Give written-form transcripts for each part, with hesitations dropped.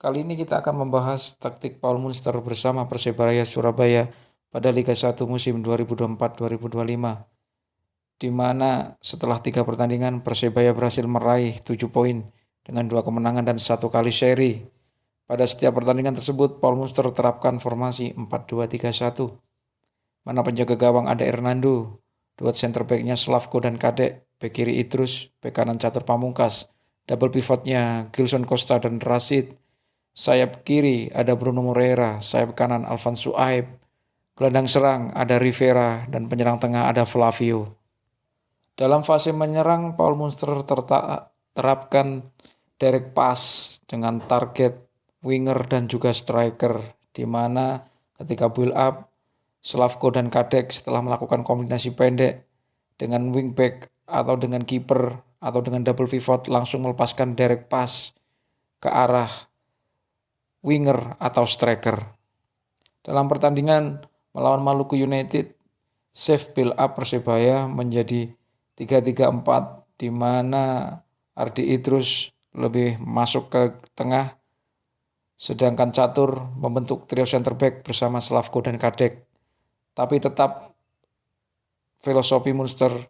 Kali ini kita akan membahas taktik Paul Munster bersama Persebaya Surabaya pada Liga 1 musim 2024-2025, di mana setelah 3 pertandingan Persebaya berhasil meraih 7 poin dengan 2 kemenangan dan 1 kali seri. Pada setiap pertandingan tersebut, Paul Munster terapkan formasi 4-2-3-1, mana penjaga gawang ada Hernando, duet center back-nya Slavko dan Kadek, bek kiri Idrus, bek kanan Catur Pamungkas, double pivotnya Gilson Costa dan Rashid. Sayap kiri ada Bruno Moreira, sayap kanan Alvan Suaib, gelandang serang ada Rivera, dan penyerang tengah ada Flavio. Dalam fase menyerang, Paul Munster terapkan direct pass dengan target winger dan juga striker, di mana ketika build up, Slavko dan Kadek setelah melakukan kombinasi pendek dengan wingback atau dengan kiper atau dengan double pivot langsung melepaskan direct pass ke arah winger atau striker. Dalam pertandingan melawan Maluku United, save build up Persebaya menjadi 3-3-4, di mana Ardi Idrus lebih masuk ke tengah, sedangkan Catur membentuk trio center back bersama Slavko dan Kadek. Tapi tetap filosofi Munster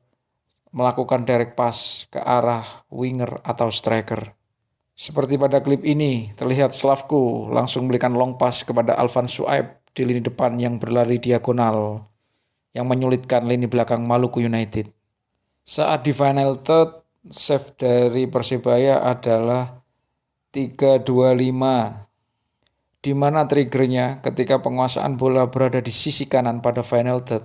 melakukan direct pass ke arah winger atau striker. Seperti pada klip ini, terlihat Slavko langsung memberikan long pass kepada Alvan Suaib di lini depan yang berlari diagonal, yang menyulitkan lini belakang Maluku United. Saat di final third, save dari Persebaya adalah 3-2-5, di mana triggernya ketika penguasaan bola berada di sisi kanan pada final third,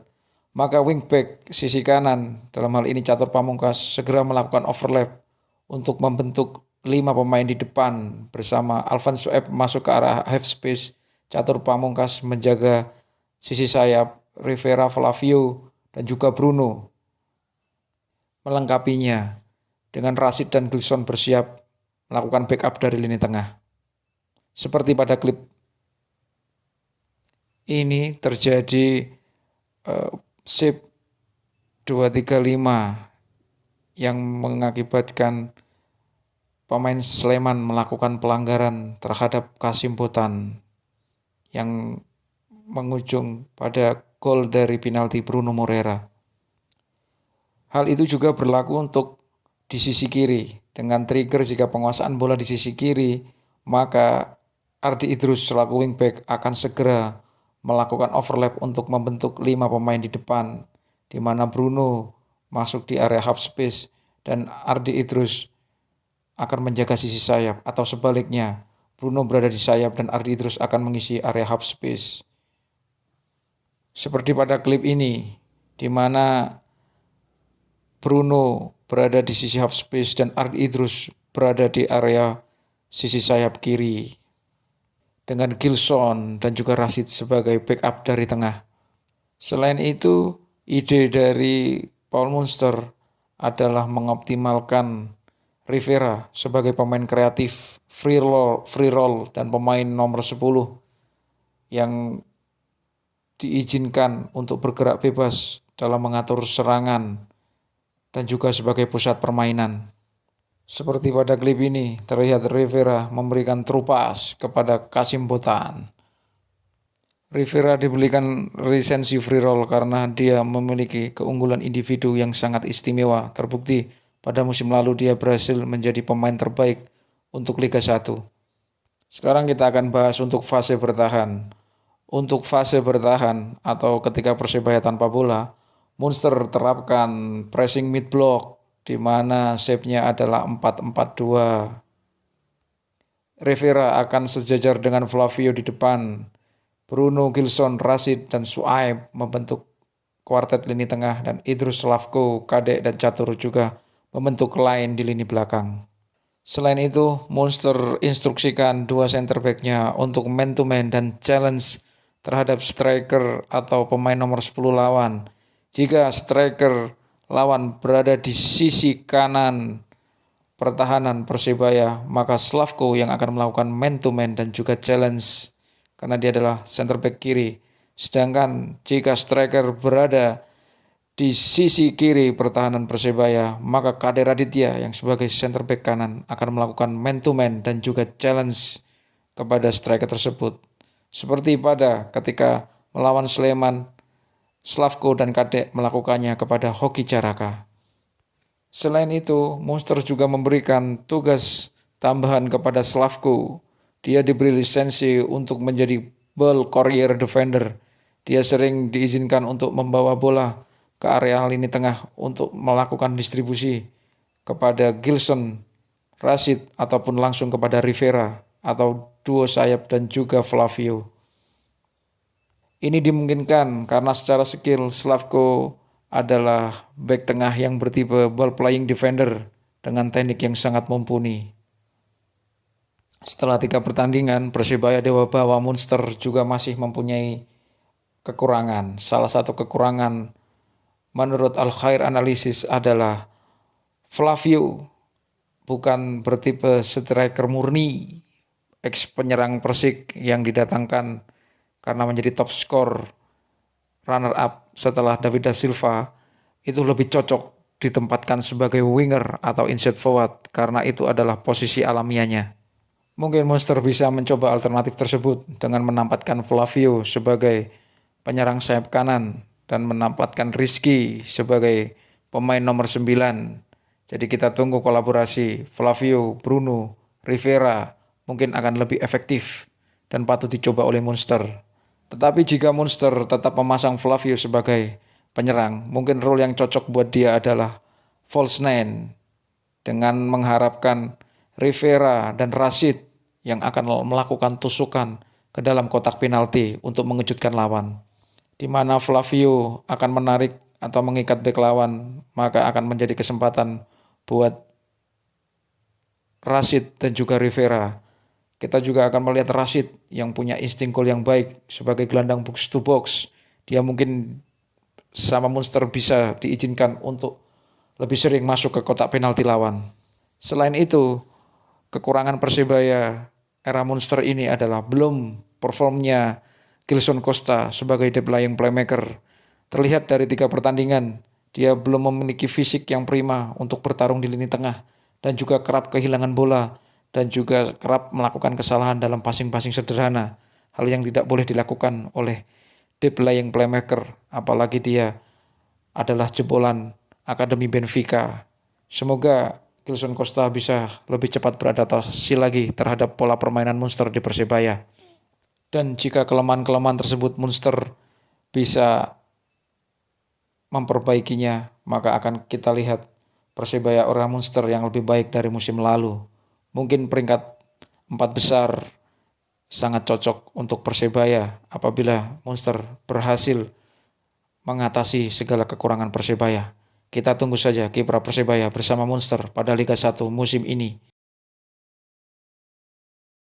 maka wingback sisi kanan, dalam hal ini Catur Pamungkas, segera melakukan overlap untuk membentuk 5 pemain di depan bersama Alvan Suaib masuk ke arah half space, Catur Pamungkas menjaga sisi sayap, Rivera, Flavio, dan juga Bruno melengkapinya dengan Rashid dan Gilson bersiap melakukan backup dari lini tengah. Seperti pada klip ini terjadi save 2-3-5 yang mengakibatkan pemain Sleman melakukan pelanggaran terhadap Kasim Botan yang mengujung pada gol dari penalti Bruno Moreira. Hal itu juga berlaku untuk di sisi kiri. Dengan trigger jika penguasaan bola di sisi kiri, maka Ardi Idrus selaku wingback akan segera melakukan overlap untuk membentuk 5 pemain di depan, di mana Bruno masuk di area half space dan Ardi Idrus akan menjaga sisi sayap, atau sebaliknya, Bruno berada di sayap dan Ardi Idrus akan mengisi area half space. Seperti pada klip ini, di mana Bruno berada di sisi half space dan Ardi Idrus berada di area sisi sayap kiri, dengan Gilson dan juga Rashid sebagai backup dari tengah. Selain itu, ide dari Paul Munster adalah mengoptimalkan Rivera sebagai pemain kreatif, free roll dan pemain nomor 10 yang diizinkan untuk bergerak bebas dalam mengatur serangan dan juga sebagai pusat permainan. Seperti pada klip ini, terlihat Rivera memberikan true pass kepada Kasim Botan. Rivera diberikan lisensi free roll karena dia memiliki keunggulan individu yang sangat istimewa. Terbukti pada musim lalu dia berhasil menjadi pemain terbaik untuk Liga 1. Sekarang kita akan bahas untuk fase bertahan. Untuk fase bertahan atau ketika Persebaya tanpa bola, Munster terapkan pressing mid block, di mana shape-nya adalah 4-4-2. Rivera akan sejajar dengan Flavio di depan. Bruno, Gilson, Rashid, dan Suaib membentuk kuartet lini tengah, dan Idrus, Slavko, Kadek, dan Catur juga membentuk line di lini belakang. Selain itu, Munster instruksikan 2 center back-nya untuk man to man dan challenge terhadap striker atau pemain nomor 10 lawan. Jika striker lawan berada di sisi kanan pertahanan Persebaya, maka Slavko yang akan melakukan man to man dan juga challenge karena dia adalah center back kiri. Sedangkan jika striker berada di sisi kiri pertahanan Persebaya, maka Kader Raditya yang sebagai center back kanan akan melakukan man to man dan juga challenge kepada striker tersebut. Seperti pada ketika melawan Sleman, Slavko dan Kadek melakukannya kepada Hoki Caraka. Selain itu, Munster juga memberikan tugas tambahan kepada Slavko. Dia diberi lisensi untuk menjadi ball carrier defender. Dia sering diizinkan untuk membawa bola ke area lini tengah untuk melakukan distribusi kepada Gilson, Rashid, ataupun langsung kepada Rivera atau duo sayap dan juga Flavio. Ini dimungkinkan karena secara skill Slavko adalah bek tengah yang bertipe ball playing defender dengan teknik yang sangat mumpuni. Setelah 3 pertandingan, Persebaya Dewa Bawa Munster juga masih mempunyai kekurangan. Salah satu kekurangan menurut Al Khair Analisis adalah Flavio bukan bertipe striker murni, ex penyerang Persik yang didatangkan karena menjadi top skor runner up setelah David da Silva. Itu lebih cocok ditempatkan sebagai winger atau inside forward karena itu adalah posisi alamiahnya. Mungkin Munster bisa mencoba alternatif tersebut dengan menempatkan Flavio sebagai penyerang sayap kanan dan menempatkan Rizky sebagai pemain nomor 9. Jadi kita tunggu kolaborasi Flavio, Bruno, Rivera mungkin akan lebih efektif dan patut dicoba oleh Munster. Tetapi jika Munster tetap memasang Flavio sebagai penyerang, mungkin role yang cocok buat dia adalah false nine dengan mengharapkan Rivera dan Rashid yang akan melakukan tusukan ke dalam kotak penalti untuk mengejutkan lawan. Di mana Flavio akan menarik atau mengikat bek lawan, maka akan menjadi kesempatan buat Rashid dan juga Rivera. Kita juga akan melihat Rashid yang punya insting gol yang baik sebagai gelandang box to box. Dia mungkin sama Munster bisa diizinkan untuk lebih sering masuk ke kotak penalti lawan. Selain itu, kekurangan Persebaya era Munster ini adalah belum performnya Gilson Costa sebagai deep lying playmaker. Terlihat dari 3 pertandingan, dia belum memiliki fisik yang prima untuk bertarung di lini tengah dan juga kerap kehilangan bola dan juga kerap melakukan kesalahan dalam passing-passing sederhana, hal yang tidak boleh dilakukan oleh deep lying playmaker, apalagi dia adalah jebolan Akademi Benfica. Semoga Gilson Costa bisa lebih cepat beradaptasi lagi terhadap pola permainan Munster di Persebaya. Dan jika kelemahan-kelemahan tersebut Munster bisa memperbaikinya, maka akan kita lihat Persebaya orang Munster yang lebih baik dari musim lalu. Mungkin peringkat 4 besar sangat cocok untuk Persebaya apabila Munster berhasil mengatasi segala kekurangan Persebaya. Kita tunggu saja kiprah Persebaya bersama Munster pada Liga 1 musim ini.